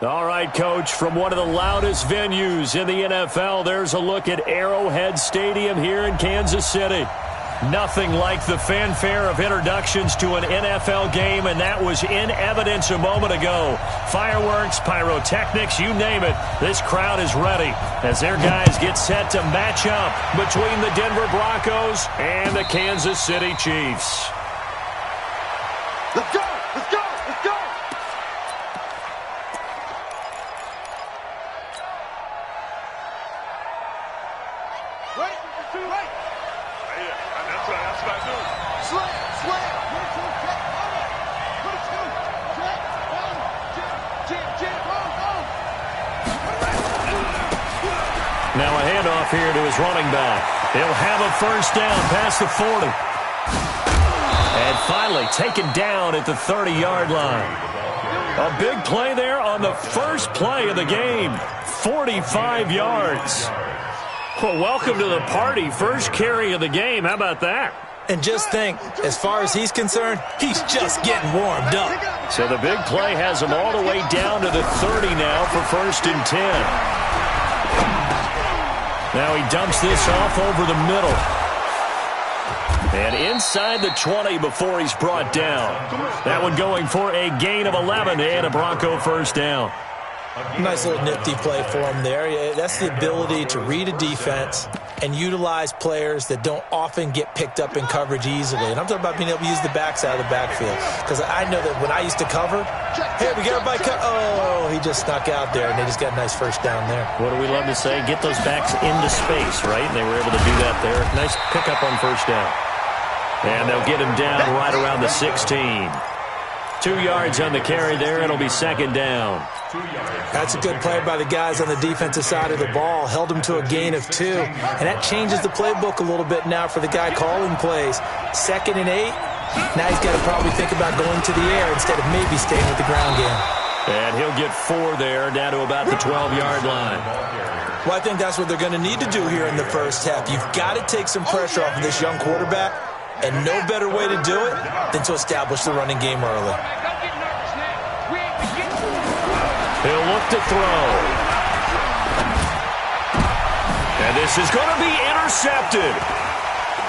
All right, Coach, from one of the loudest venues in the NFL, there's a look at Arrowhead Stadium here in Kansas City. Nothing like the fanfare of introductions to an NFL game, and that was in evidence a moment ago. Fireworks, pyrotechnics, you name it. This crowd is ready as their guys get set to match up between the Denver Broncos and the Kansas City Chiefs. Let's go! Let's go! Let's go! Wait! Wait! That's what I do. Slam! Slam! Now a handoff here to his running back. He'll have a first down past the 40. And finally taken down at the 30-yard line. A big play there on the first play of the game. 45 yards. Well, welcome to the party. First carry of the game. How about that? And just think, as far as he's concerned, he's just getting warmed up. So the big play has him all the way down to the 30 now for first and 10. Now he dumps this off over the middle. And inside the 20 before he's brought down. That one going for a gain of 11 and a Bronco first down. Nice little nifty play for him there. That's the ability to read a defense and utilize players that don't often get picked up in coverage easily. And I'm talking about being able to use the backside of the backfield. Because I know that when I used to cover, hey, we got everybody cut. Oh, he just snuck out there, and they just got a nice first down there. What do we love to say? Get those backs into space, right? And they were able to do that there. Nice pickup on first down. And they'll get him down right around the 16. 2 yards on the carry there. It'll be second down. That's a good play by the guys on the defensive side of the ball. Held him to a gain of 2. And that changes the playbook a little bit now for the guy calling plays. 2nd and 8. Now he's got to probably think about going to the air instead of maybe staying with the ground game. And he'll get 4 there, down to about the 12-yard line. Well, I think that's what they're going to need to do here in the first half. You've got to take some pressure off of this young quarterback. And no better way to do it than to establish the running game early. He'll look to throw. And this is going to be intercepted.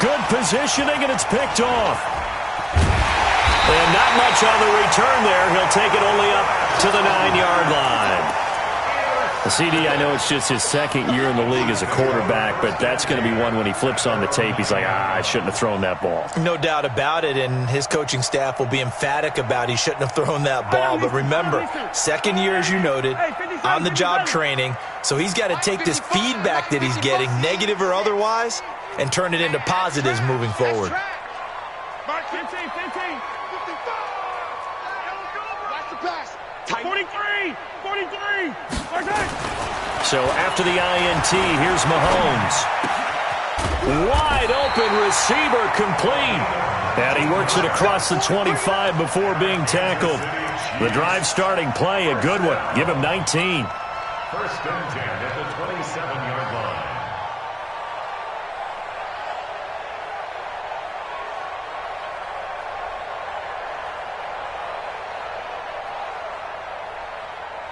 Good positioning, and it's picked off. And not much on the return there. He'll take it only up to the 9-yard line. The CD, I know it's just his second year in the league as a quarterback, but that's going to be one when he flips on the tape, he's like, I shouldn't have thrown that ball. No doubt about it, and his coaching staff will be emphatic about he shouldn't have thrown that ball. But remember, second year, as you noted, on-the-job training, so he's got to take this feedback that he's getting, negative or otherwise, and turn it into positives moving forward. 43! 43! So after the INT, here's Mahomes. Wide open receiver complete. And he works it across the 25 before being tackled. The drive starting play, a good one. Give him 19. First and 10 at the 27-yard line.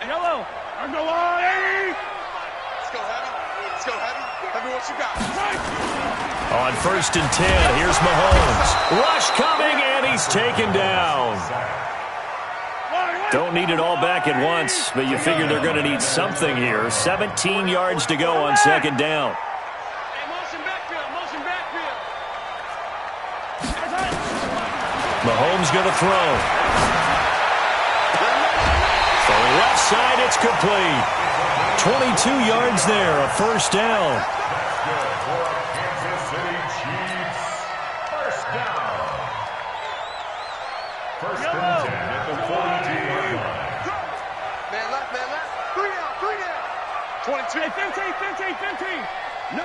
Hello. I go on. Let's go heavy. Let's go heavy. Heavy, what you got? On first and 10, here's Mahomes. Rush coming, and he's taken down. Don't need it all back at once, but you figure they're going to need something here. 17 yards to go on second down. Motion backfield. Motion backfield. Mahomes going to throw. Left side, it's complete. 22 yards there, a first down. Kansas City Chiefs. First down. First and 10 at the 42-yard line. Man left. 3 down. 22. 15. No.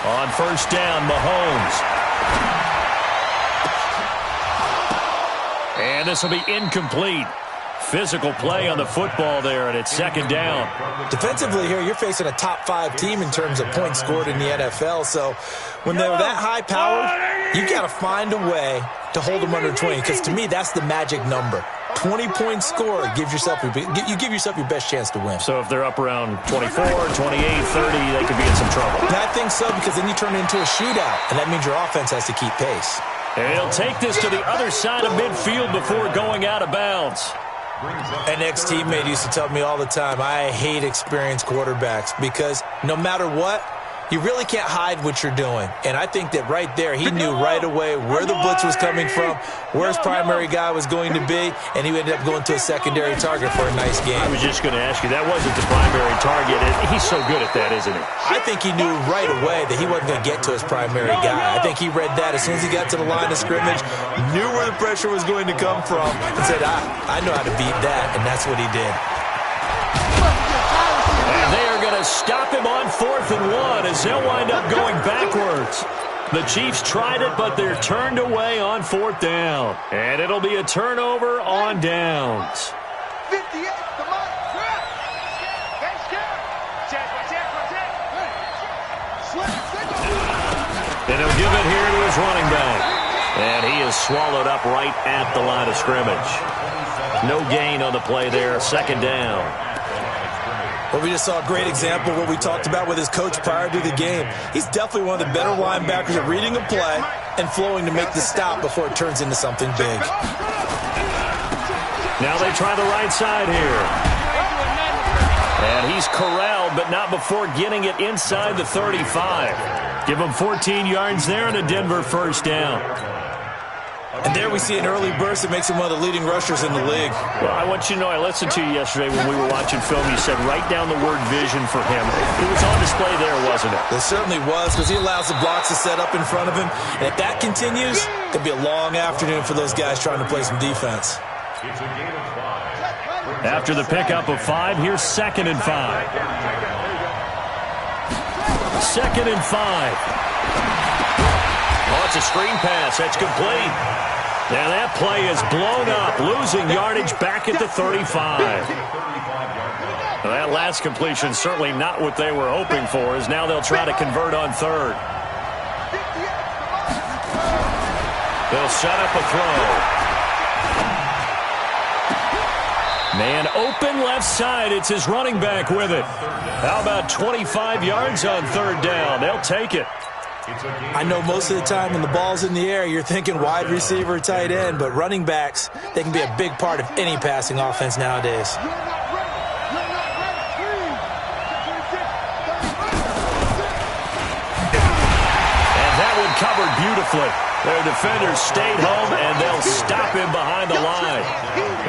On first down, Mahomes. And this will be incomplete. Physical play on the football there, and it's second down. Defensively here, you're facing a top-5 team in terms of points scored in the NFL. So when they're that high-powered, you've got to find a way to hold them under 20, because to me, that's the magic number. 20-point score, you give yourself your best chance to win. So if they're up around 24, 28, 30, they could be in some trouble. And I think so, because then you turn it into a shootout, and that means your offense has to keep pace. And he'll take this to the other side of midfield before going out of bounds. An ex-teammate used to tell me all the time, I hate experienced quarterbacks because no matter what, you really can't hide what you're doing. And I think that right there, he knew right away where the blitz was coming from, where his primary guy was going to be, and he ended up going to a secondary target for a nice game. I was just going to ask you, that wasn't the primary target. He's so good at that, isn't he? I think he knew right away that he wasn't going to get to his primary guy. I think he read that as soon as he got to the line of scrimmage, knew where the pressure was going to come from, and said, I know how to beat that, and that's what he did. And they are going to stop him on 4th and 1 as they'll wind up going backwards. The Chiefs tried it, but they're turned away on 4th down. And it'll be a turnover on downs. 58, come on. And he'll give it here to his running back. And he is swallowed up right at the line of scrimmage. No gain on the play there, 2nd down. Well, we just saw a great example of what we talked about with his coach prior to the game. He's definitely one of the better linebackers at reading a play and flowing to make the stop before it turns into something big. Now they try the right side here. And he's corralled, but not before getting it inside the 35. Give him 14 yards there and a Denver 1st down. And there we see an early burst that makes him one of the leading rushers in the league. Well, I want you to know, I listened to you yesterday when we were watching film. You said write down the word vision for him. It was on display there, wasn't it? It certainly was, because he allows the blocks to set up in front of him. And if that continues, it could be a long afternoon for those guys trying to play some defense. It's a gain of 5. After the pickup of 5, here's 2nd and 5. 2nd and 5. Oh, it's a screen pass. That's complete. Now that play is blown up, losing yardage back at the 35. Well, that last completion certainly not what they were hoping for, as now they'll try to convert on 3rd. They'll set up a throw. Man open left side. It's his running back with it. How about 25 yards on 3rd down? They'll take it. I know most of the time when the ball's in the air, you're thinking wide receiver, tight end, but running backs, they can be a big part of any passing offense nowadays. And that one covered beautifully. Their defenders stayed home, and they'll stop him behind the line.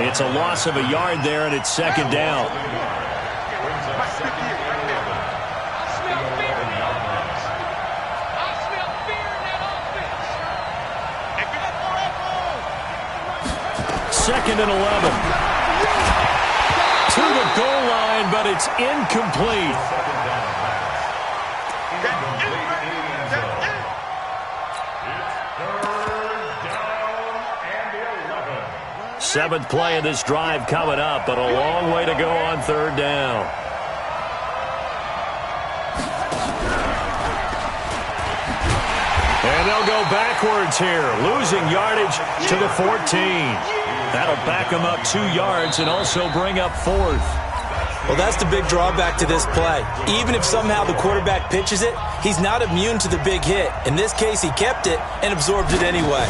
It's a loss of a yard there, and it's 2nd down. Second and 11. To the goal line, but it's incomplete. Seventh play of this drive coming up, but a long way to go on 3rd down. And they'll go backwards here, losing yardage to the 14. That'll back them up 2 yards and also bring up 4th. Well, that's the big drawback to this play. Even if somehow the quarterback pitches it, he's not immune to the big hit. In this case, he kept it and absorbed it anyway.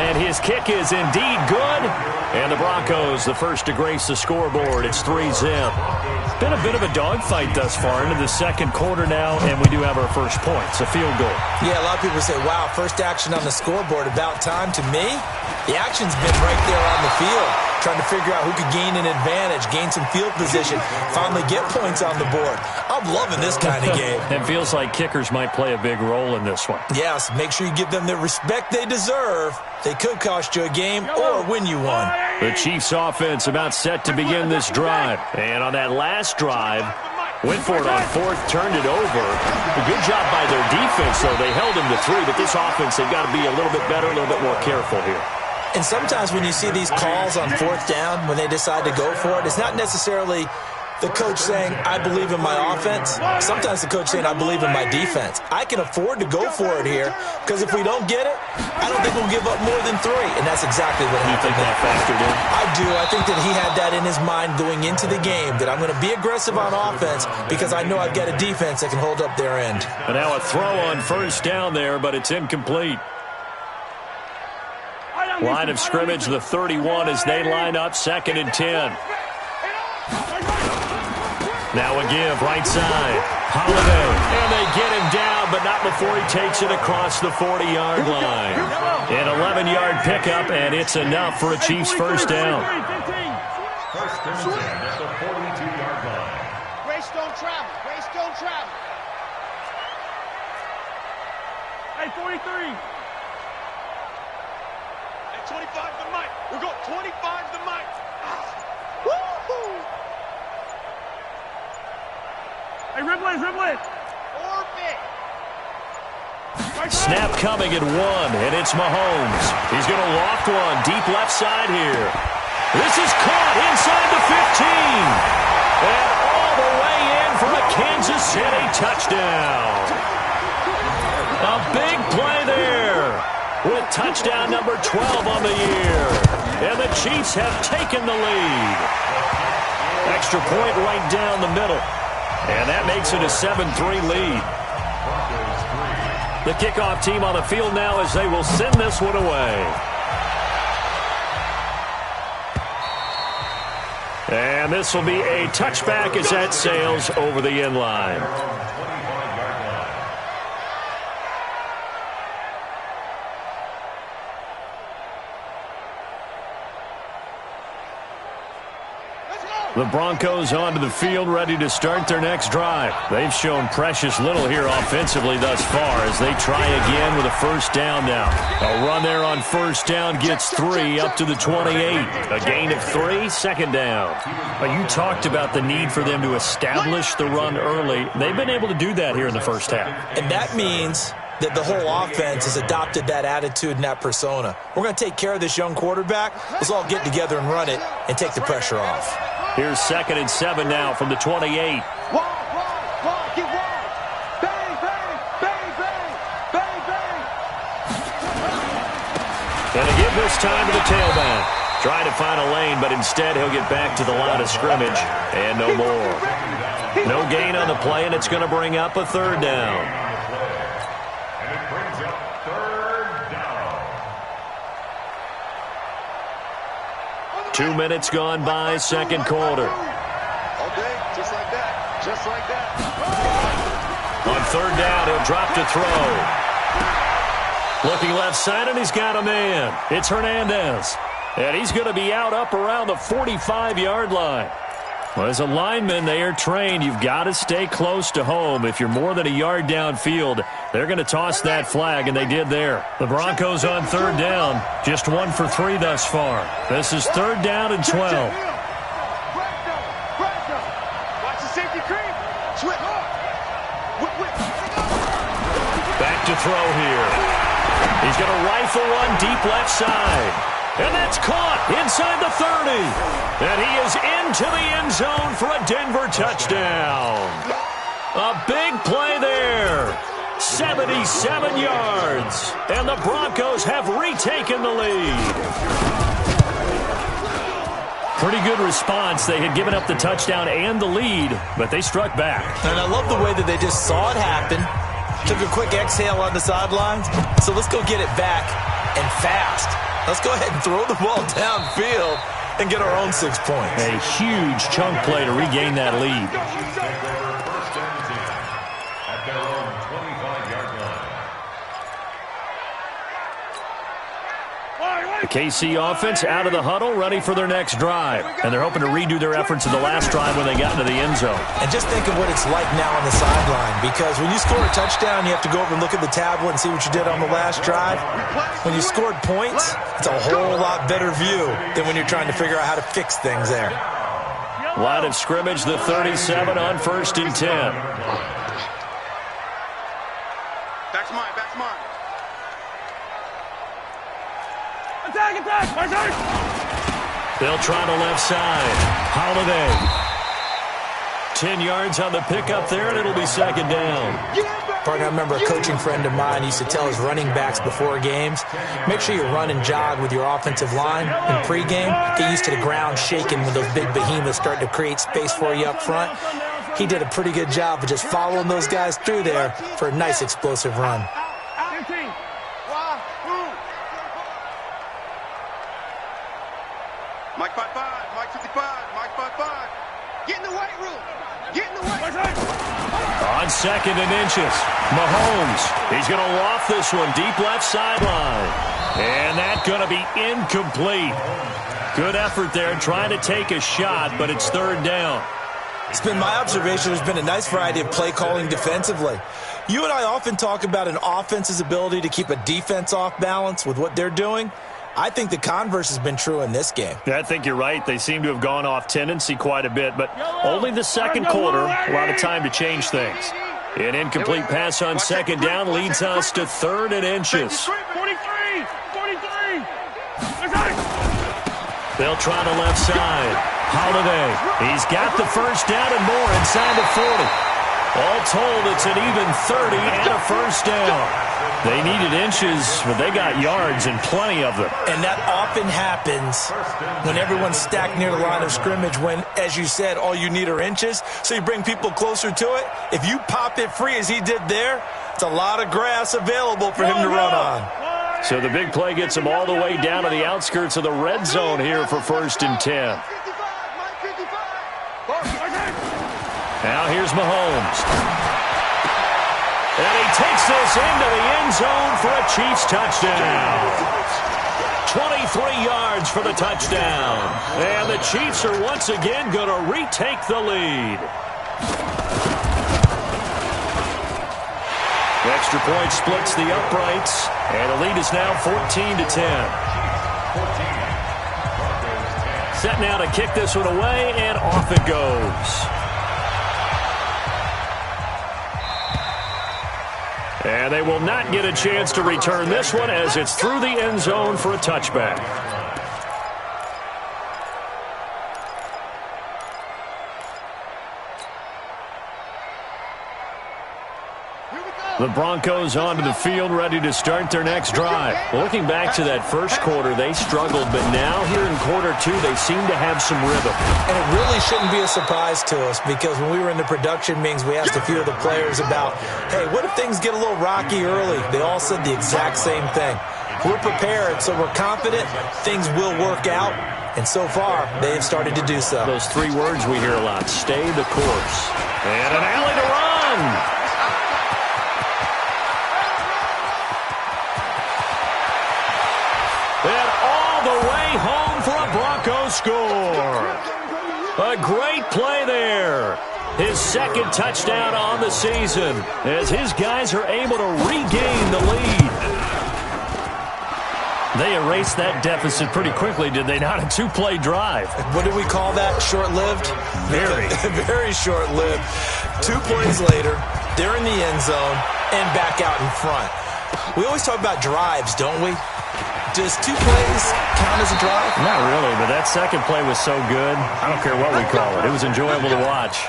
And his kick is indeed good. And the Broncos, the first to grace the scoreboard. It's 3-zip. Been a bit of a dogfight thus far into the 2nd quarter now, and we do have our first points, a field goal. Yeah, a lot of people say, wow, first action on the scoreboard, about time. To me, the action's been right there on the field, trying to figure out who could gain an advantage, gain some field position, finally get points on the board. I'm loving this kind of game. It feels like kickers might play a big role in this one. Yes, make sure you give them the respect they deserve. They could cost you a game or win you one. The Chiefs offense about set to begin this drive. And on that last drive, went for it on 4th, turned it over. A good job by their defense, though. They held them to 3, but this offense, they've got to be a little bit better, a little bit more careful here. And sometimes when you see these calls on 4th down, when they decide to go for it, it's not necessarily the coach saying, I believe in my offense. Sometimes the coach saying, I believe in my defense. I can afford to go for it here because if we don't get it, I don't think we'll give up more than 3. And that's exactly what happened. You think that factored in? I do. I think that he had that in his mind going into the game, that I'm going to be aggressive on offense because I know I've got a defense that can hold up their end. And now a throw on first down there, but it's incomplete. Line of scrimmage, the 31 as they line up, 2nd and 10. Now a give, right side. Holiday. And they get him down, but not before he takes it across the 40-yard line. An 11-yard pickup, and it's enough for a Chiefs first down. First and 10 at the 42-yard line. Grace don't travel. Grace don't travel. Hey, 43. Hey, 25 to Mike. We're going 25 to Mike. Woo-hoo. Hey, Ribley. Orbit. Snap coming at 1, and it's Mahomes. He's going to loft one deep left side here. This is caught inside the 15. And all the way in for a Kansas City touchdown. A big play there with touchdown number 12 on the year. And the Chiefs have taken the lead. Extra point right down the middle. And that makes it a 7-3 lead. The kickoff team on the field now as they will send this one away. And this will be a touchback as that sails over the end line. The Broncos onto the field, ready to start their next drive. They've shown precious little here offensively thus far as they try again with a first down now. A run there on first down gets 3 up to the 28. A gain of 3, 2nd down. You talked about the need for them to establish the run early. They've been able to do that here in the first half. And that means that the whole offense has adopted that attitude and that persona. We're going to take care of this young quarterback. Let's all get together and run it and take the pressure off. Here's 2nd and 7 now from the 28. Wide, get wide. Bang, bang, bang, bang, bang, bang. And a give this time to the tailback. Trying to find a lane, but instead he'll get back to the line of scrimmage. And no more. No gain on the play, and it's going to bring up a 3rd down. And it brings up 3rd down. 2 minutes gone by, 2nd quarter. All day, just like that. Just like that. On 3rd down, he'll drop to throw. Looking left side, and he's got a man. It's Hernandez. And he's going to be out up around the 45-yard line. Well, as a lineman, they are trained. You've got to stay close to home. If you're more than a yard downfield, they're going to toss that flag, and they did there. The Broncos on 3rd down, just 1 for 3 thus far. This is 3rd down and 12. Watch the safety creep. Swift. Back to throw here. He's going to rifle one deep left side. And that's caught inside the 30. And he is into the end zone for a Denver touchdown. A big play there. 77 yards. And the Broncos have retaken the lead. Pretty good response. They had given up the touchdown and the lead, but they struck back. And I love the way that they just saw it happen. Took a quick exhale on the sidelines. So let's go get it back and fast. Let's go ahead and throw the ball downfield and get our own 6 points. A huge chunk play to regain that lead. First and 10 at their own 25-yard line. The KC offense out of the huddle, ready for their next drive. And they're hoping to redo their efforts in the last drive when they got into the end zone. And just think of what it's like now on the sideline, because when you score a touchdown, you have to go over and look at the tablet and see what you did on the last drive. When you scored points, it's a whole lot better view than when you're trying to figure out how to fix things there. Line of scrimmage, the 37 on 1st and 10. Back's mine, back's mine. Attack, attack! They'll try the left side. Holiday. 10 yards on the pickup there, and it'll be second down. Partner, I remember a coaching friend of mine used to tell his running backs before games, make sure you run and jog with your offensive line in pregame. Get used to the ground shaking when those big behemoths start to create space for you up front. He did a pretty good job of just following those guys through there for a nice explosive run. Mike 5-5, Mike 55, Mike 5-5. Get in the weight room. Get in the weight room. On second and inches, Mahomes. He's going to loft this one deep left sideline. And that's going to be incomplete. Good effort there trying to take a shot, but it's third down. It's been my observation there's been a nice variety of play calling defensively. You and I often talk about an offense's ability to keep a defense off balance with what they're doing. I think the converse has been true in this game. I think you're right. They seem to have gone off tendency quite a bit, but only the second quarter, a lot of time to change things. An incomplete pass on second down leads us to third and inches. 43. They'll try the left side. Holiday. He's got the first down and more inside the 40. All told, it's an even 30 and a first down. They needed inches, but they got yards and plenty of them. And that often happens when everyone's stacked near the line of scrimmage when, as you said, all you need are inches. So you bring people closer to it. If you pop it free as he did there, it's a lot of grass available for him to run on. So the big play gets him all the way down to the outskirts of the red zone here for first and 10. Now here's Mahomes. And he takes this into the end zone for a Chiefs touchdown. 23 yards for the touchdown. And the Chiefs are once again going to retake the lead. Extra point splits the uprights. And the lead is now 14-10. Set now to kick this one away, and off it goes. And they will not get a chance to return this one as it's through the end zone for a touchback. The Broncos onto the field, ready to start their next drive. Looking back to that first quarter, they struggled, but now here in quarter two, they seem to have some rhythm. And it really shouldn't be a surprise to us because when we were in the production meetings, we asked a few of the players about, hey, what if things get a little rocky early? They all said the exact same thing. We're prepared, so we're confident things will work out. And so far, they have started to do so. Those three words we hear a lot, stay the course. And an alley to run. And all the way home for a Broncos score. A great play there. His second touchdown on the season as his guys are able to regain the lead. They erased that deficit pretty quickly, did they not? A two-play drive. What do we call that? Short-lived? Very. Very short-lived. 2 plays later, they're in the end zone and back out in front. We always talk about drives, don't we? Does 2 plays count as a drive? Not really, but that second play was so good. I don't care what we call it. It was enjoyable to watch.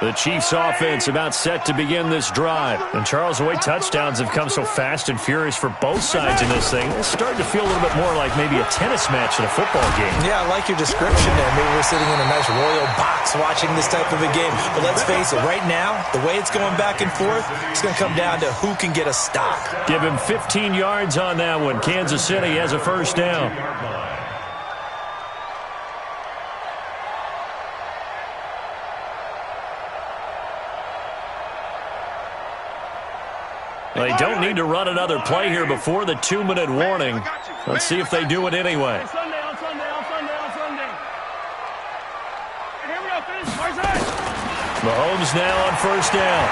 The Chiefs offense about set to begin this drive. And Charles, the way touchdowns have come so fast and furious for both sides in this thing, it's starting to feel a little bit more like maybe a tennis match in a football game. Yeah, I like your description there. Maybe we're sitting in a nice royal box watching this type of a game. But let's face it, right now, the way it's going back and forth, it's going to come down to who can get a stop. Give him 15 yards on that one. Kansas City has a first down. They don't need to run another play here before the 2-minute warning. Let's see if they do it anyway. On Sunday. Here we go, finish. Mahomes now on first down.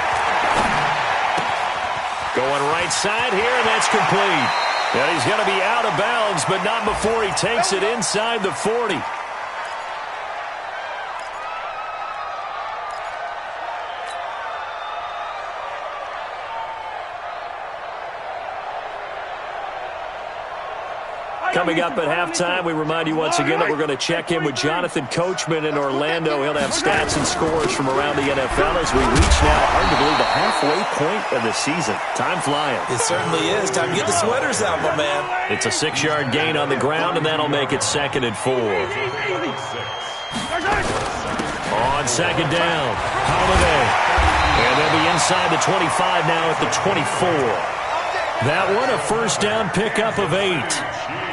Going right side here, and that's complete. And he's going to be out of bounds, but not before he takes it inside the 40. Coming up at halftime, we remind you once again that we're going to check in with Jonathan Coachman in Orlando. He'll have stats and scores from around the NFL as we reach now, hard to believe, the halfway point of the season. Time flying. It certainly is. Time to get the sweaters out, my man. It's a 6-yard gain on the ground, and that'll make it 2nd and 4. On 2nd down, Holiday. And they'll be inside the 25 now at the 24. That one, a first down pickup of 8.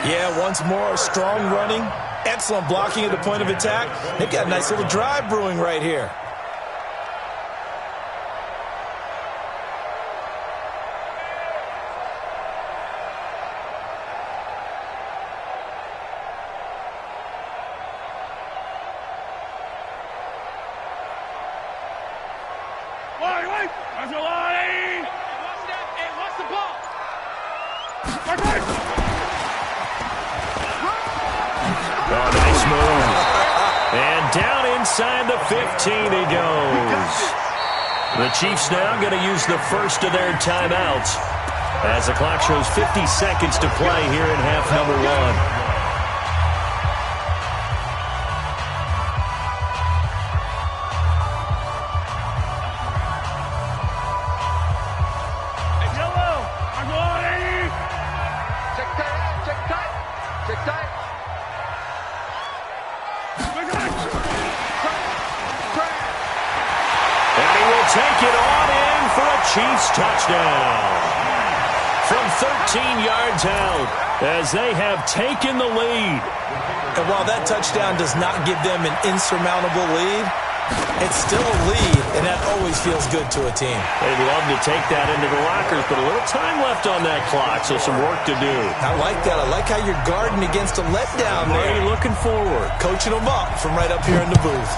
Yeah, once more, strong running, excellent blocking at the point of attack. They've got a nice little drive brewing right here. Oh, nice move. And down inside the 15 he goes. The Chiefs now going to use the first of their timeouts as the clock shows 50 seconds to play here in half number 1. Take it on in for a Chiefs touchdown. From 13 yards out as they have taken the lead. And while that touchdown does not give them an insurmountable lead, it's still a lead, and that always feels good to a team. They'd love to take that into the lockers, but a little time left on that clock, so some work to do. I like that. I like how you're guarding against a letdown there. Really looking forward. Coaching them up from right up here in the booth.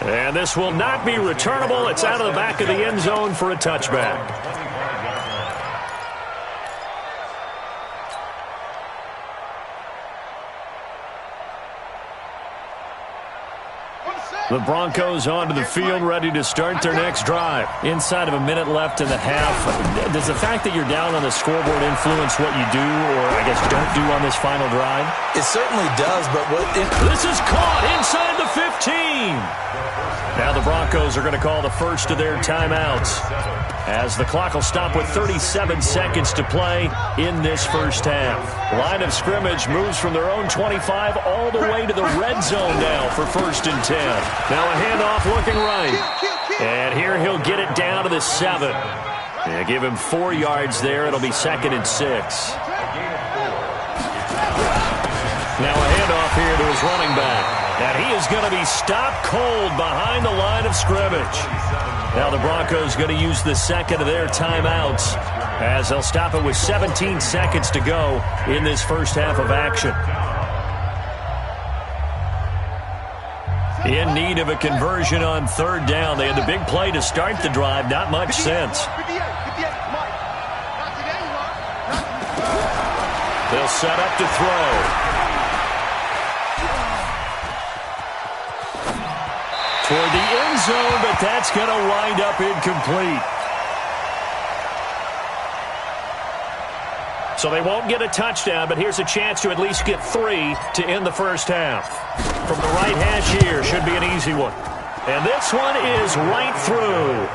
And this will not be returnable. It's out of the back of the end zone for a touchback. The Broncos onto the field, ready to start their next drive. Inside of a minute left in the half. Does the fact that you're down on the scoreboard influence what you do, or I guess don't do on this final drive? It certainly does, but this is caught inside the 15. Now the Broncos are going to call the first of their timeouts as the clock will stop with 37 seconds to play in this first half. Line of scrimmage moves from their own 25 all the way to the red zone now for 1st and 10. Now a handoff looking right. And here he'll get it down to the 7. Yeah, give him 4 yards there. It'll be 2nd and 6. Now a handoff here to his running back. And he is going to be stopped cold behind the line of scrimmage. Now the Broncos going to use the second of their timeouts as they'll stop it with 17 seconds to go in this first half of action. In need of a conversion on 3rd down. They had the big play to start the drive. Not much sense. They'll set up to throw. Toward the end zone, but that's going to wind up incomplete. So they won't get a touchdown, but here's a chance to at least get 3 to end the first half. From the right hash here, should be an easy one. And this one is right through.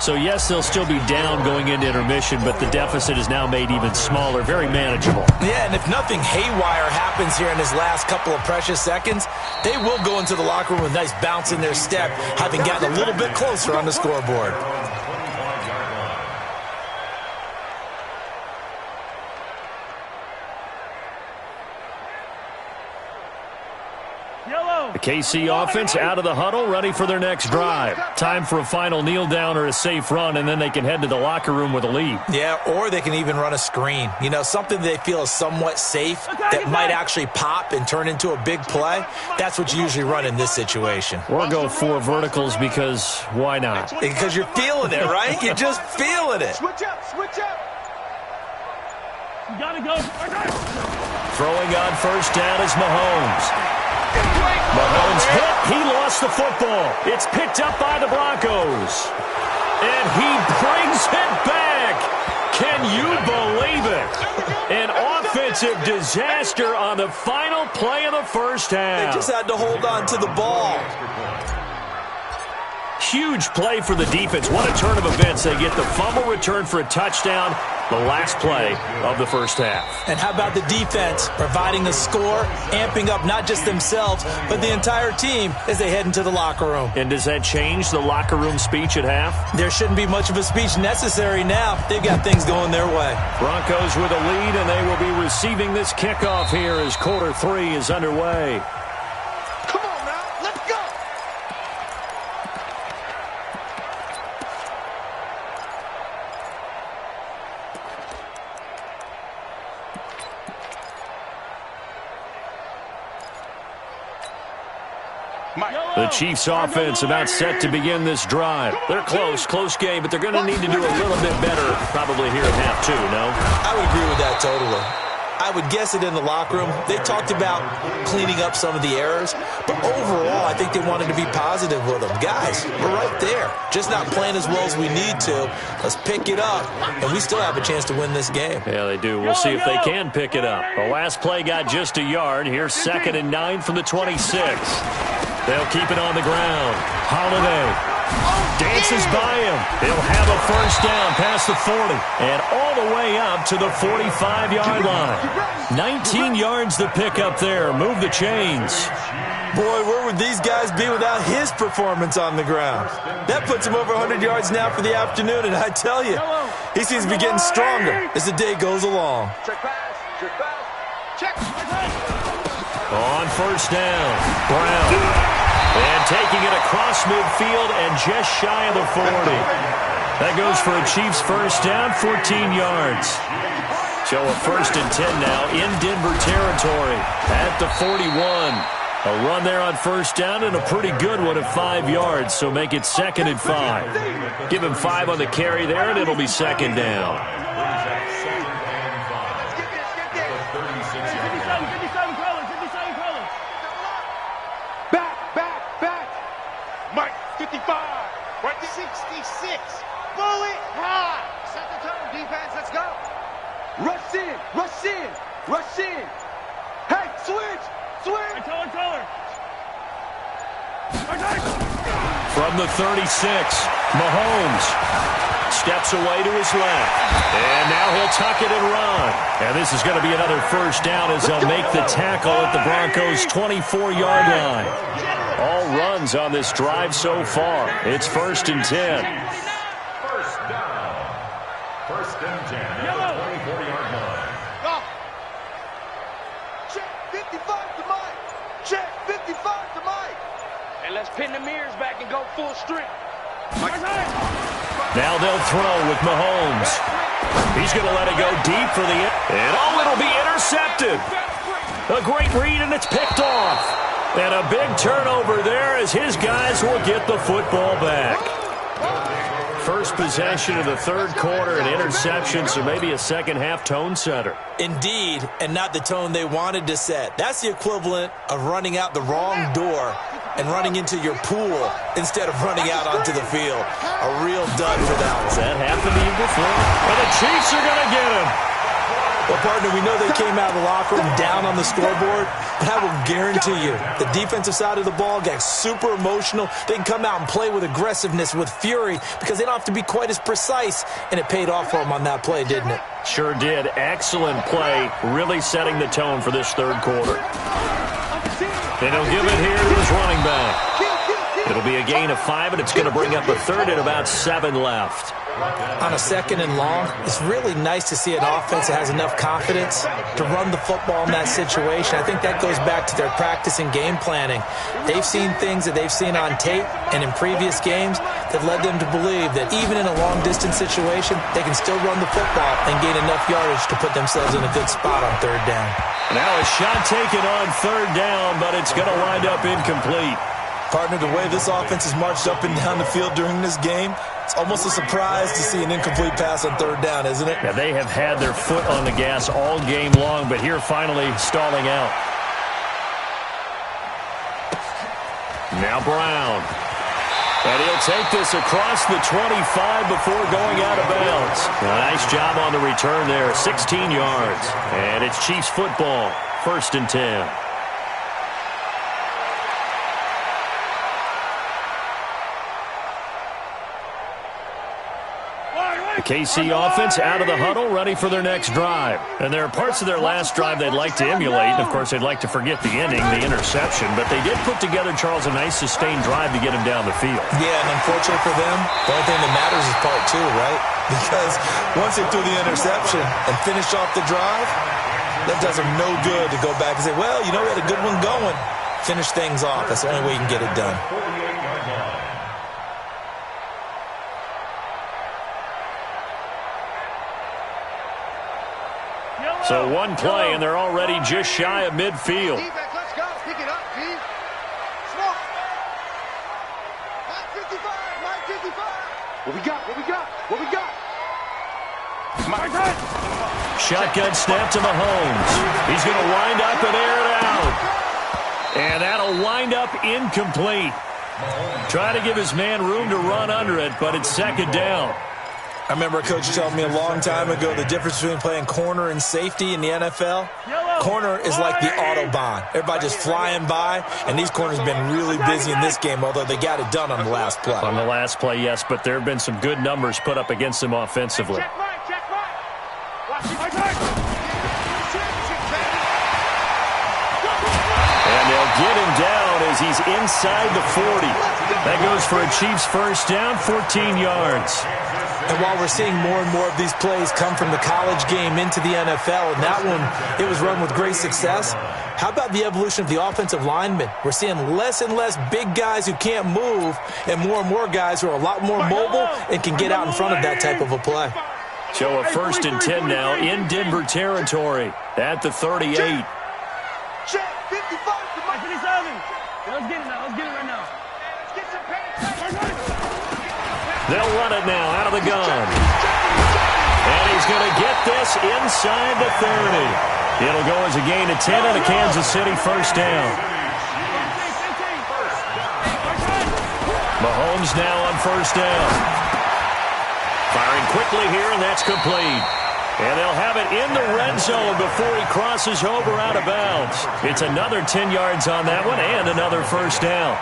So, yes, they'll still be down going into intermission, but the deficit is now made even smaller, very manageable. Yeah, and if nothing haywire happens here in his last couple of precious seconds, they will go into the locker room with a nice bounce in their step, having gotten a little bit closer on the scoreboard. The KC offense out of the huddle, ready for their next drive. Time for a final kneel down or a safe run, and then they can head to the locker room with a lead. Yeah, or they can even run a screen. You know, something they feel is somewhat safe that might actually pop and turn into a big play. That's what you usually run in this situation. Or go 4 verticals because why not? Because you're feeling it, right? You're just feeling it. Switch up, switch up. You gotta go. Throwing on first down is Mahomes. Mahomes hit. He lost the football. It's picked up by the Broncos. And he brings it back. Can you believe it? An offensive disaster on the final play of the first half. They just had to hold on to the ball. Huge play for the defense. What a turn of events. They get the fumble return for a touchdown, the last play of the first half. And how about the defense providing a score, amping up not just themselves, but the entire team as they head into the locker room. And does that change the locker room speech at half? There shouldn't be much of a speech necessary now. They've got things going their way. Broncos with a lead, and they will be receiving this kickoff here as quarter 3 is underway. Come on now, let's go. The Chiefs offense about set to begin this drive. They're close game, but they're going to need to do a little bit better probably here at half 2, no? I would agree with that totally. I would guess it in the locker room. They talked about cleaning up some of the errors, but overall, I think they wanted to be positive with them. Guys, we're right there. Just not playing as well as we need to. Let's pick it up, and we still have a chance to win this game. Yeah, they do. We'll see if they can pick it up. The last play got just a yard. Here's 2nd and 9 from the 26. They'll keep it on the ground. Holiday dances by him. He'll have a first down past the 40 and all the way up to the 45-yard line. 19 yards to pick up there. Move the chains. Boy, where would these guys be without his performance on the ground? That puts him over 100 yards now for the afternoon, and I tell you, he seems to be getting stronger as the day goes along. Check pass, check. On first down, Brown. And taking it across midfield and just shy of the 40. That goes for a Chiefs first down, 14 yards. So a 1st and 10 now in Denver territory at the 41. A run there on first down and a pretty good one at 5 yards, so make it 2nd and 5. Give him 5 on the carry there, and it'll be 2nd down. Mike, 55. Right there. 66. Bullet high. Set the tone, defense. Let's go. Rush in. Rush in. Rush in. Hey, switch. Switch. Color. From the 36, Mahomes steps away to his left. And now he'll tuck it and run. And this is going to be another first down as they'll make the tackle at the Broncos' 24-yard line. All runs on this drive so far. It's 1st and 10. First down. 1st and 10 at the 24-yard line. Go. Check 55 to Mike. Check 55 to Mike. And let's pin the mirrors back and go full strength. Now they'll throw with Mahomes. He's going to let it go deep for the end. And it'll be intercepted. A great read, and it's picked off. And a big turnover there as his guys will get the football back. First possession of the 3rd quarter, an interception, so maybe a second-half tone setter. Indeed, and not the tone they wanted to set. That's the equivalent of running out the wrong door and running into your pool instead of running out onto the field. A real dud for that one. That happened to you before. And the Chiefs are going to get him. Well, partner, we know they came out of the locker room down on the scoreboard, but I will guarantee you the defensive side of the ball got super emotional. They can come out and play with aggressiveness, with fury, because they don't have to be quite as precise, and it paid off for them on that play, didn't it? Sure did. Excellent play, really setting the tone for this 3rd quarter. And he'll give it here to his running back. It'll be a gain of 5, and it's going to bring up a 3rd and about 7 left. On a 2nd and long, it's really nice to see an offense that has enough confidence to run the football in that situation. I think that goes back to their practice and game planning. They've seen things that they've seen on tape and in previous games that led them to believe that even in a long-distance situation, they can still run the football and gain enough yardage to put themselves in a good spot on 3rd down. Now a shot taken on 3rd down, but it's going to wind up incomplete. Partner, the way this offense has marched up and down the field during this game, it's almost a surprise to see an incomplete pass on 3rd down, isn't it? Yeah, they have had their foot on the gas all game long, but here finally stalling out. Now Brown. And he'll take this across the 25 before going out of bounds. Nice job on the return there, 16 yards. And it's Chiefs football, 1st and 10. The KC offense out of the huddle, ready for their next drive. And there are parts of their last drive they'd like to emulate. And, of course, they'd like to forget the ending, the interception. But they did put together, Charles, a nice sustained drive to get him down the field. Yeah, and unfortunately for them, the only thing that matters is part 2, right? Because once they threw the interception and finished off the drive, that does them no good to go back and say, well, you know, we had a good one going. Finish things off. That's the only way you can get it done. So one play, and they're already just shy of midfield. Defense, let's go. Pick it up, G. Smoke. 55. What we got? My God. Shotgun snap to Mahomes. He's going to wind up and air it out. And that'll wind up incomplete. Try to give his man room to run under it, but it's 2nd down. I remember a coach telling me a long time ago the difference between playing corner and safety in the NFL. Corner is like the Autobahn. Everybody just flying by, and these corners have been really busy in this game, although they got it done on the last play. On the last play, yes, but there have been some good numbers put up against them offensively. Check right. And they'll get him down as he's inside the 40. That goes for a Chiefs 1st down, 14 yards. And while we're seeing more and more of these plays come from the college game into the NFL, and that one, it was run with great success, how about the evolution of the offensive linemen? We're seeing less and less big guys who can't move and more guys who are a lot more mobile and can get out in front of that type of a play. So a 1st and 10 now in Denver territory at the 38. Check. 55. Let's get it right now. Let's get some pain. They'll run it now out of the gun. And he's going to get this inside the 30. It'll go as a gain of 10 and a Kansas City 1st down. Mahomes now on 1st down. Firing quickly here, and that's complete. And they'll have it in the red zone before he crosses over out of bounds. It's another 10 yards on that one and another 1st down.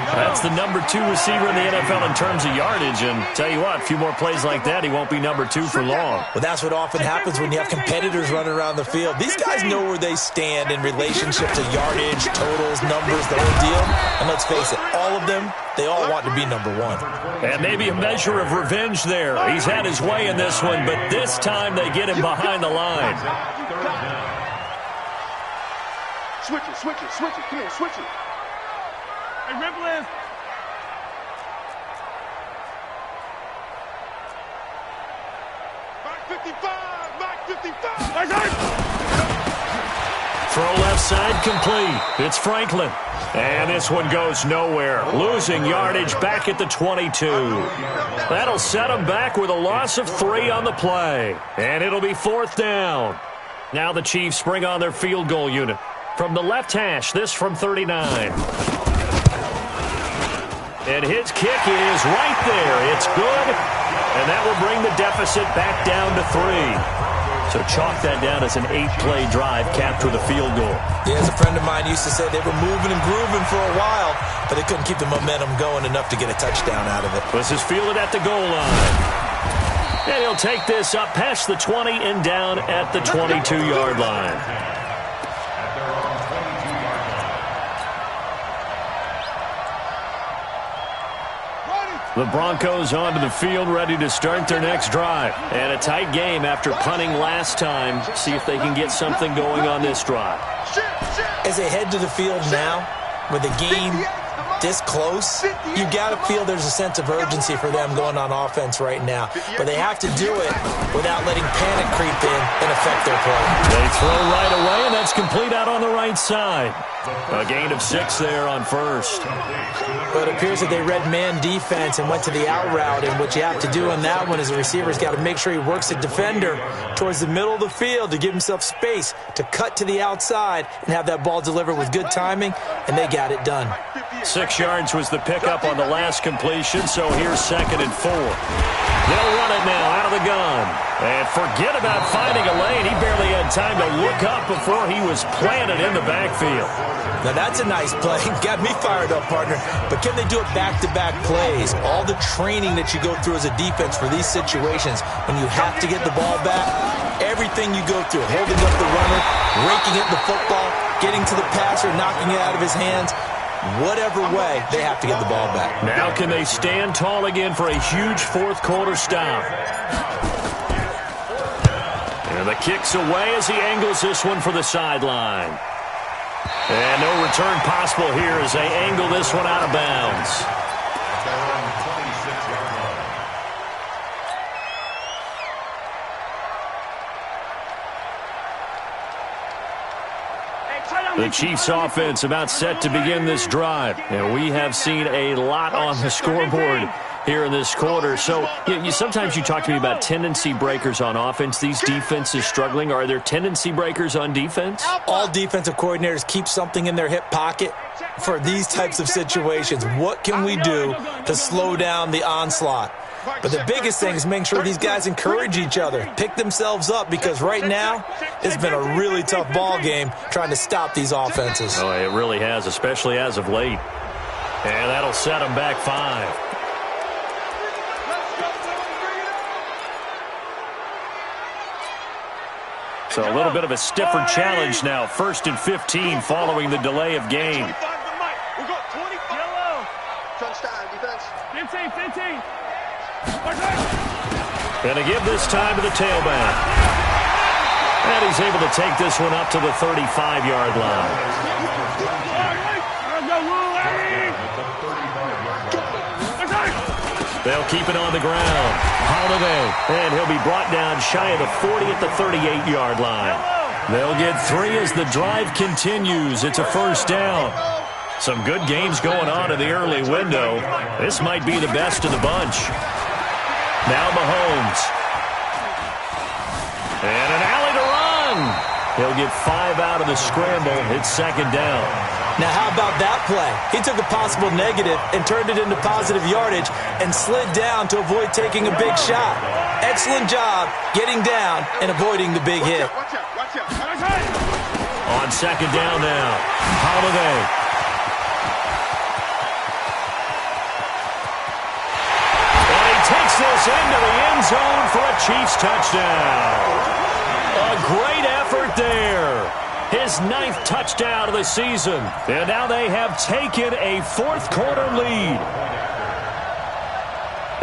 That's the number 2 receiver in the NFL in terms of yardage. And tell you what, a few more plays like that, he won't be number 2 for long. Well, that's what often happens when you have competitors running around the field. These guys know where they stand in relationship to yardage, totals, numbers, the whole deal. And let's face it, all of them, they all want to be number 1. And maybe a measure of revenge there. He's had his way in this one, but this time they get him behind the line. Switch it. Come here, switch it. Hey, Ripple is. Back 55. Throw left side complete. It's Franklin. And this one goes nowhere. Losing yardage back at the 22. That'll set him back with a loss of 3 on the play. And it'll be 4th down. Now the Chiefs bring on their field goal unit. From the left hash, this from 39. And his kick is right there. It's good. And that will bring the deficit back down to 3. So chalk that down as an 8-play drive capped with a field goal. Yeah, as a friend of mine used to say, they were moving and grooving for a while, but they couldn't keep the momentum going enough to get a touchdown out of it. This is fielded at the goal line. And he'll take this up past the 20 and down at the 22-yard line. The Broncos onto the field, ready to start their next drive. And a tight game after punting last time. See if they can get something going on this drive. As they head to the field now, with the game this close, you got to feel there's a sense of urgency for them going on offense right now. But they have to do it without letting panic creep in and affect their play. They throw right away, and that's complete out on the right side. A gain of 6 there on 1st. But it appears that they read man defense and went to the out route, and what you have to do on that one is the receiver's got to make sure he works the defender towards the middle of the field to give himself space to cut to the outside and have that ball delivered with good timing, and they got it done. 6 6 yards was the pickup on the last completion, so here's 2nd and 4. They'll run it now out of the gun. And forget about finding a lane. He barely had time to look up before he was planted in the backfield. Now, that's a nice play. Got me fired up, partner. But can they do it back-to-back plays? All the training that you go through as a defense for these situations, when you have to get the ball back, everything you go through, holding up the runner, raking at the football, getting to the passer, knocking it out of his hands, whatever way, they have to get the ball back. Now can they stand tall again for a huge fourth-quarter stop? And the kick's away as he angles this one for the sideline. And no return possible here as they angle this one out of bounds. The Chiefs offense about set to begin this drive. And we have seen a lot on the scoreboard here in this quarter. So sometimes you talk to me about tendency breakers on offense. These defenses struggling. Are there tendency breakers on defense? All defensive coordinators keep something in their hip pocket for these types of situations. What can we do to slow down the onslaught? But the biggest thing is making sure these guys encourage each other, pick themselves up, because right now it's been a really tough ball game trying to stop these offenses. Oh, it really has, especially as of late. And that'll set them back 5. So a little bit of a stiffer challenge now. 1st and 15 following the delay of game. Touchdown, defense. 15. And to give this time to the tailback. And he's able to take this one up to the 35-yard line. They'll keep it on the ground. Holiday. And he'll be brought down shy of the 40 at the 38-yard line. They'll get 3 as the drive continues. It's a first down. Some good games going on in the early window. This might be the best of the bunch. Now Mahomes. And an alley to run. He'll get 5 out of the scramble. It's 2nd down. Now, how about that play? He took a possible negative and turned it into positive yardage and slid down to avoid taking a big shot. Excellent job getting down and avoiding the big hit. Watch out. On 2nd down now. Holiday. Takes this into the end zone for a Chiefs touchdown. A great effort there. His 9th touchdown of the season. And now they have taken a fourth-quarter lead.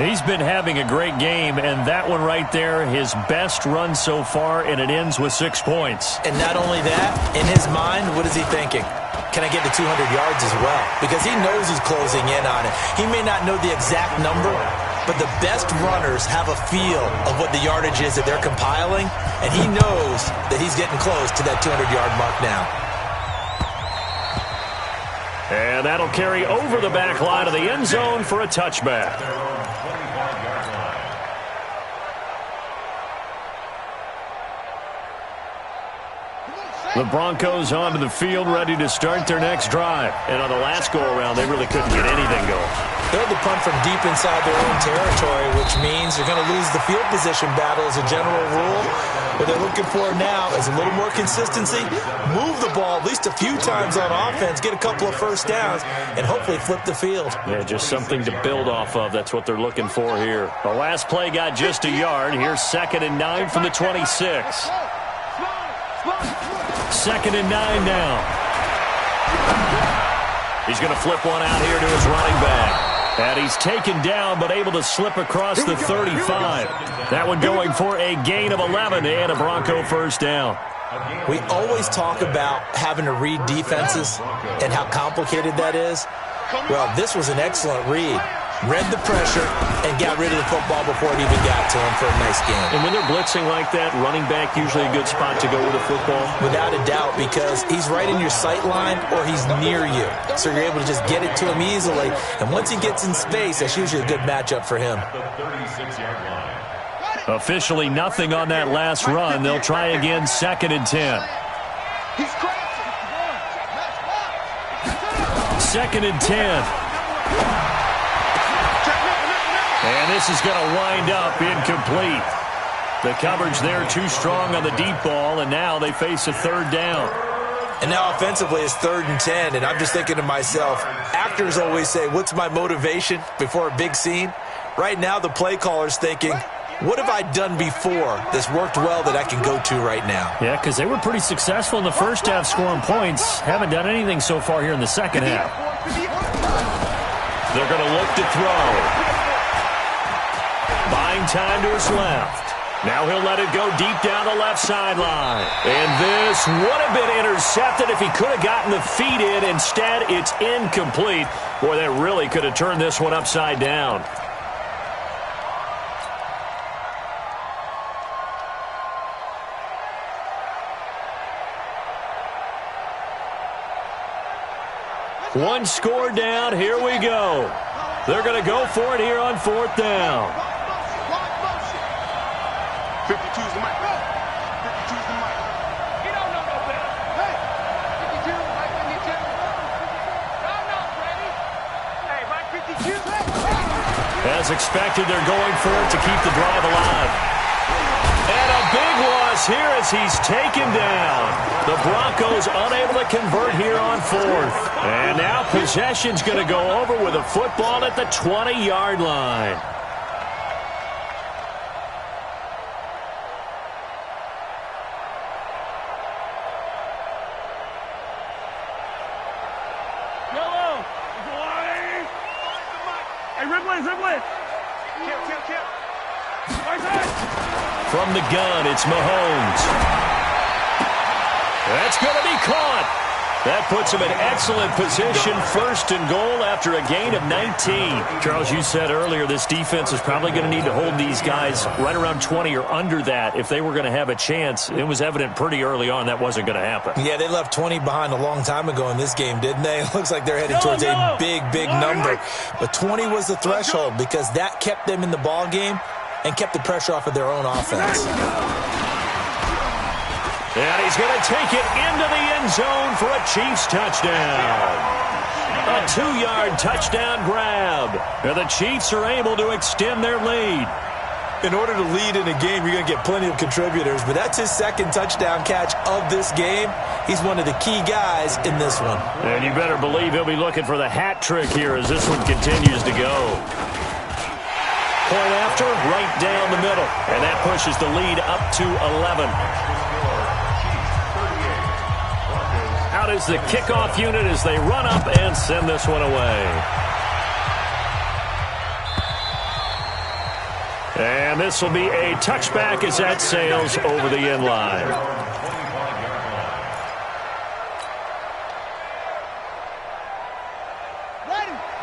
He's been having a great game, and that one right there, his best run so far, and it ends with 6 points. And not only that, in his mind, what is he thinking? Can I get to 200 yards as well? Because he knows he's closing in on it. He may not know the exact number, but the best runners have a feel of what the yardage is that they're compiling, and he knows that he's getting close to that 200-yard mark now. And that'll carry over the back line of the end zone for a touchback. The Broncos onto the field, ready to start their next drive. And on the last go-around, they really couldn't get anything going. They'll the punt from deep inside their own territory, which means they're going to lose the field position battle as a general rule. What they're looking for now is a little more consistency, move the ball at least a few times on offense, get a couple of first downs, and hopefully flip the field. Yeah, just something to build off of. That's what they're looking for here. The last play got just a yard. Here's 2nd and 9 from the 26. 2nd and 9 now. He's going to flip one out here to his running back. And he's taken down but able to slip across the 35. That one going for a gain of 11 and a Bronco first down. We always talk about having to read defenses and how complicated that is. Well, this was an excellent read. Read the pressure and got rid of the football before it even got to him for a nice game. And when they're blitzing like that, running back usually a good spot to go with the football? Without a doubt, because he's right in your sight line or he's near you. So you're able to just get it to him easily. And once he gets in space, that's usually a good matchup for him. Officially nothing on that last run. They'll try again 2nd and 10. 2nd 2nd and 10. And this is going to wind up incomplete. The coverage there too strong on the deep ball, and now they face a 3rd down. And now offensively it's 3rd and 10, and I'm just thinking to myself, actors always say, what's my motivation before a big scene? Right now the play caller's thinking, what have I done before that's worked well that I can go to right now? Yeah, because they were pretty successful in the first half scoring points. Haven't done anything so far here in the second half. They're going to look to throw. Buying time to his left. Now he'll let it go deep down the left sideline. And this would have been intercepted if he could have gotten the feet in. Instead, it's incomplete. Boy, that really could have turned this one upside down. One score down. Here we go. They're going to go for it here on 4th down. 52's the mic. 52's the mic. You don't know no better. Hey, 52, Mike 52. No, Freddie. Hey, Mike 52. As expected, they're going for it to keep the drive alive. And a big loss here as he's taken down. The Broncos unable to convert here on 4th. And now possession's going to go over with a football at the 20-yard line. From the gun, it's Mahomes. That's going to be caught. That puts him in excellent position, 1st and goal after a gain of 19. Charles, you said earlier this defense is probably going to need to hold these guys right around 20 or under that if they were going to have a chance. It was evident pretty early on that wasn't going to happen. Yeah, they left 20 behind a long time ago in this game, didn't they? It looks like they're headed towards a big number. But 20 was the threshold because that kept them in the ball game and kept the pressure off of their own offense. And he's going to take it into the end zone for a Chiefs touchdown. A 2-yard touchdown grab. And the Chiefs are able to extend their lead. In order to lead in a game, you're going to get plenty of contributors, but that's his 2nd touchdown catch of this game. He's one of the key guys in this one. And you better believe he'll be looking for the hat trick here as this one continues to go. Point after, right down the middle. And that pushes the lead up to 11. Out is the kickoff unit as they run up and send this one away. And this will be a touchback as that sails over the end line.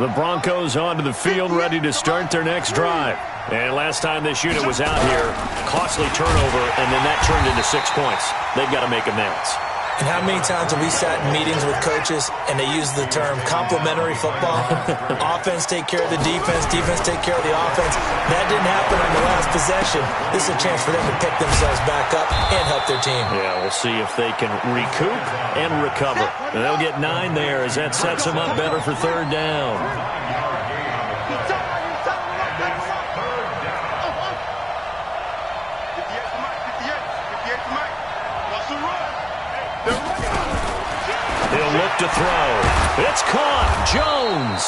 The Broncos onto the field, ready to start their next drive. And last time this unit was out here, costly turnover, and then that turned into 6 points. They've got to make amends. And how many times have we sat in meetings with coaches and they use the term complementary football? Offense take care of the defense, defense take care of the offense. That didn't happen on the last possession. This is a chance for them to pick themselves back up and help their team. Yeah, we'll see if they can recoup and recover. And they'll get 9 there as that sets them up better for 3rd down. He'll look to throw. It's caught. Jones.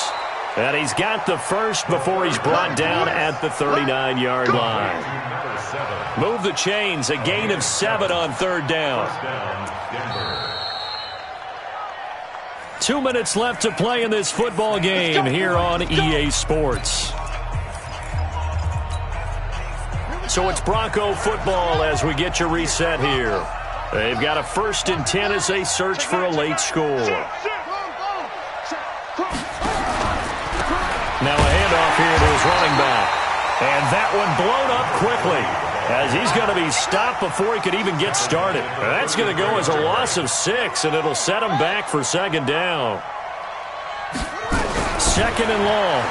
And he's got the first before he's brought down at the 39-yard line. Move the chains. A gain of 7 on 3rd down. 2 minutes left to play in this football game here on EA Sports. So it's Bronco football as we get you reset here. They've got a 1st and 10 as they search for a late score. Now a handoff here to his running back. And that one blown up quickly as he's going to be stopped before he could even get started. That's going to go as a loss of 6, and it'll set him back for 2nd down. 2nd and long.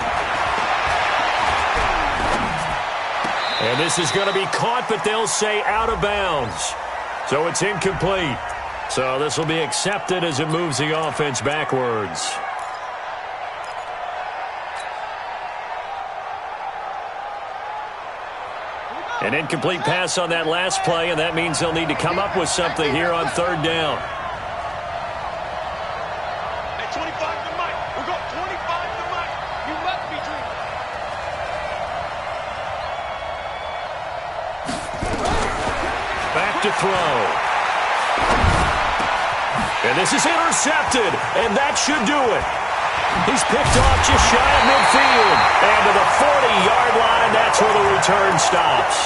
And this is going to be caught, but they'll say out of bounds. So it's incomplete. So this will be accepted as it moves the offense backwards. An incomplete pass on that last play, and that means they'll need to come up with something here on third down. At 25 to Mike. We'll go 25 to Mike. You must be dreaming. Back to throw. And this is intercepted, and that should do it. He's picked off just shy of midfield. And to the 40-yard line, that's where the return stops.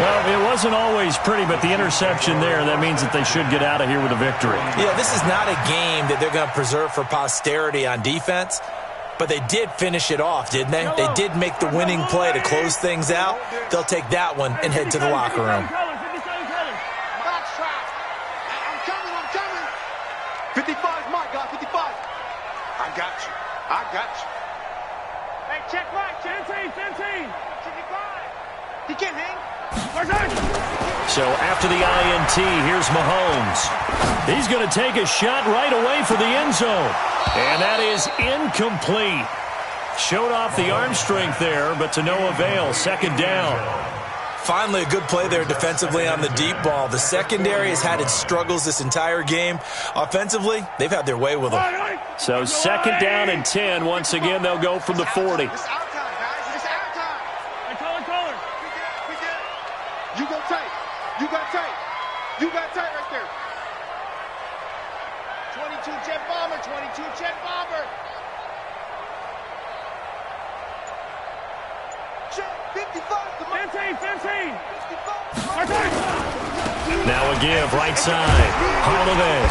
Well, it wasn't always pretty, but the interception there, that means that they should get out of here with a victory. Yeah, this is not a game that they're going to preserve for posterity on defense, but they did finish it off, didn't they? They did make the winning play to close things out. They'll take that one and head to the locker room. Box trap. I'm coming. 55, Mike, got 55. I got you. Hey, check right. 15. 55. He can't hang. So after the INT, here's Mahomes. He's going to take a shot right away for the end zone. And that is incomplete. Showed off the arm strength there, but to no avail. Second down. Finally, a good play there defensively on the deep ball. The secondary has had its struggles this entire game. Offensively, they've had their way with them. So second down and 10. Once again, they'll go from the 40. It's our time, guys. It's our time. Hey, color. We did. You go tight. You got tight right there. 22 jet bomber. 22 jet bomber. Jet 55 to Mike. 15. 55. Now a give, right side. Holiday.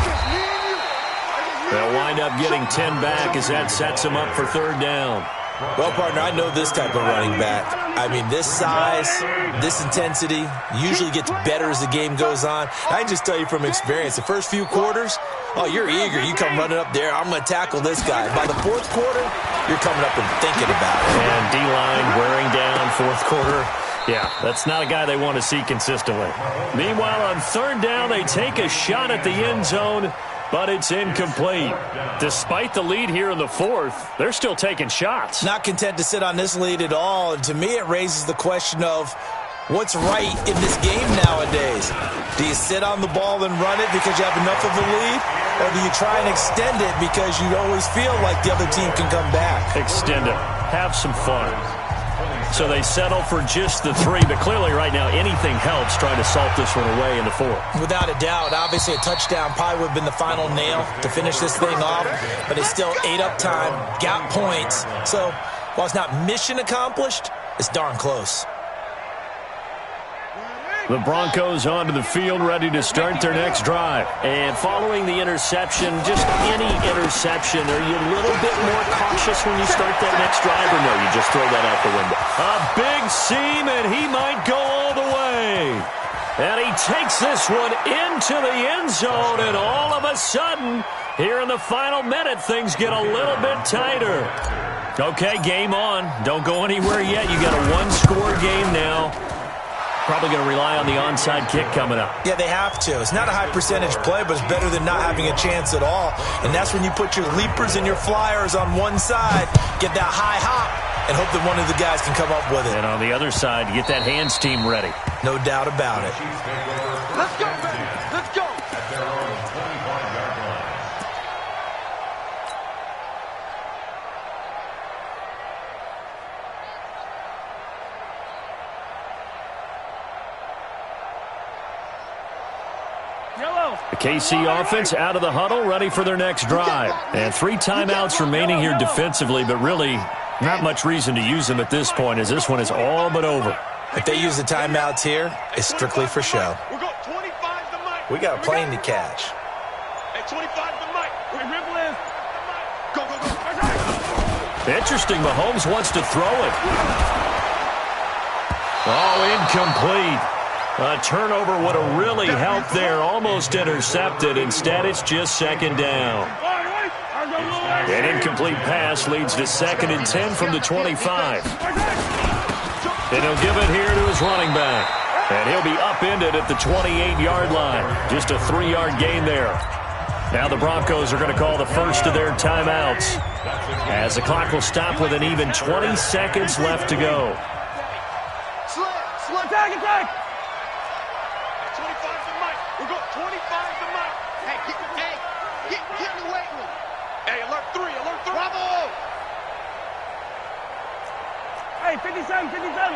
They'll wind up getting 10 back as that sets them up for third down. Well, partner, I know this type of running back. I mean, this size, this intensity usually gets better as the game goes on. I can just tell you from experience, the first few quarters, oh, you're eager. You come running up there, I'm going to tackle this guy. By the fourth quarter, you're coming up and thinking about it. And D-line wearing down fourth quarter. Yeah, that's not a guy they want to see consistently. Meanwhile, on third down, they take a shot at the end zone, but it's incomplete. Despite the lead here in the fourth, they're still taking shots. Not content to sit on this lead at all. And to me, it raises the question of what's right in this game nowadays. Do you sit on the ball and run it because you have enough of a lead? Or do you try and extend it because you always feel like the other team can come back? Extend it. Have some fun. So they settle for just the 3, but clearly right now anything helps trying to salt this one away in the 4th. Without a doubt, obviously a touchdown probably would have been the final nail to finish this thing off, but it's still ate up time, got points. So while it's not mission accomplished, it's darn close. The Broncos onto the field, ready to start their next drive. And following the interception, just any interception, are you a little bit more cautious when you start that next drive, or no, you just throw that out the window? A big seam, and he might go all the way. And he takes this one into the end zone, and all of a sudden, here in the final minute, things get a little bit tighter. Okay, game on. Don't go anywhere yet. You got a one-score game now. Probably going to rely on the onside kick coming up. Yeah, they have to. It's not a high percentage play, but it's better than not having a chance at all. And that's when you put your leapers and your flyers on one side, get that high hop, and hope that one of the guys can come up with it. And on the other side, you get that hands team ready. No doubt about it. Let's go, baby. Let's go. The KC offense out of the huddle, ready for their next drive. And 3 timeouts remaining here defensively, but really not much reason to use them at this point, as this one is all but over. If they use the timeouts here, it's strictly for show. We got 25 to Mike. We got a plane to catch. At 25 to Mike. Hey, ripple in. Go. Interesting, Mahomes wants to throw it. Oh, incomplete. A turnover would have really helped there, almost intercepted. Instead, it's just second down. An incomplete pass leads to 2nd and 10 from the 25. And he'll give it here to his running back. And he'll be upended at the 28-yard line. Just a 3-yard gain there. Now the Broncos are going to call the first of their timeouts, as the clock will stop with an even 20 seconds left to go. Attack, attack! 25 to Mike. We're going 25 to Mike. Hey, get in the weight room. Hey, alert 3, alert 3. Bravo! Hey, 57, 57. 25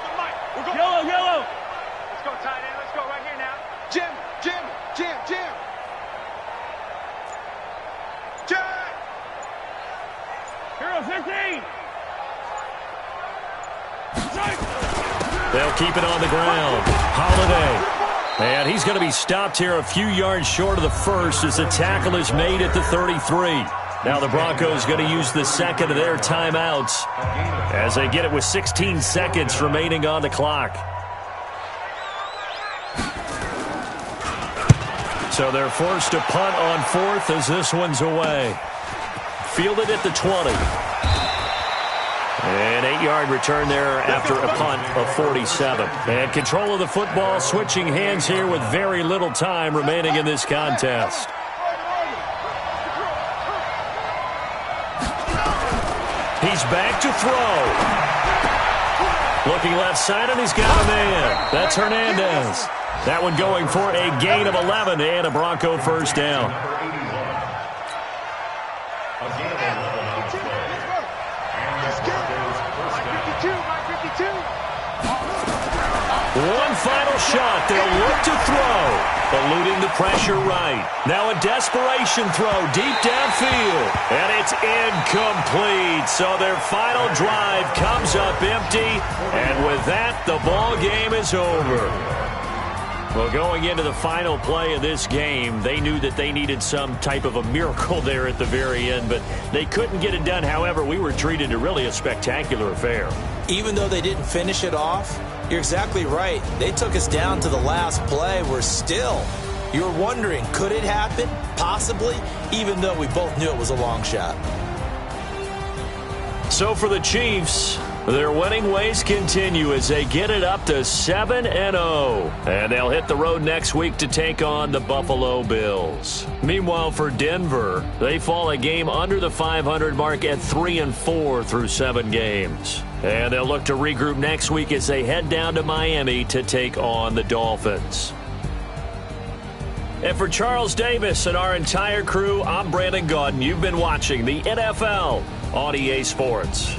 to Mike. We're going. Yellow, yellow. Let's go tight end. Let's go right here now. Jim. Jack. Hero 15. They'll keep it on the ground. Holiday. And he's going to be stopped here a few yards short of the first as the tackle is made at the 33. Now the Broncos going to use the second of their timeouts as they get it with 16 seconds remaining on the clock. So they're forced to punt on fourth as this one's away. Fielded at the 20. An 8-yard return there after a punt of 47. And control of the football switching hands here with very little time remaining in this contest. He's back to throw. Looking left side, and he's got a man. That's Hernandez. That one going for a gain of 11 and a Bronco first down. One final shot. They'll look to throw. Eluding the pressure right. Now a desperation throw deep downfield. And it's incomplete. So their final drive comes up empty. And with that, the ball game is over. Well, going into the final play of this game, they knew that they needed some type of a miracle there at the very end, but they couldn't get it done. However, we were treated to really a spectacular affair. Even though they didn't finish it off, you're exactly right. They took us down to the last play. We're still, you're wondering, could it happen? Possibly, even though we both knew it was a long shot. So for the Chiefs, their winning ways continue as they get it up to 7-0. And they'll hit the road next week to take on the Buffalo Bills. Meanwhile, for Denver, they fall a game under the 500 mark at 3-4 through 7 games. And they'll look to regroup next week as they head down to Miami to take on the Dolphins. And for Charles Davis and our entire crew, I'm Brandon Gaudin. You've been watching the NFL on EA Sports.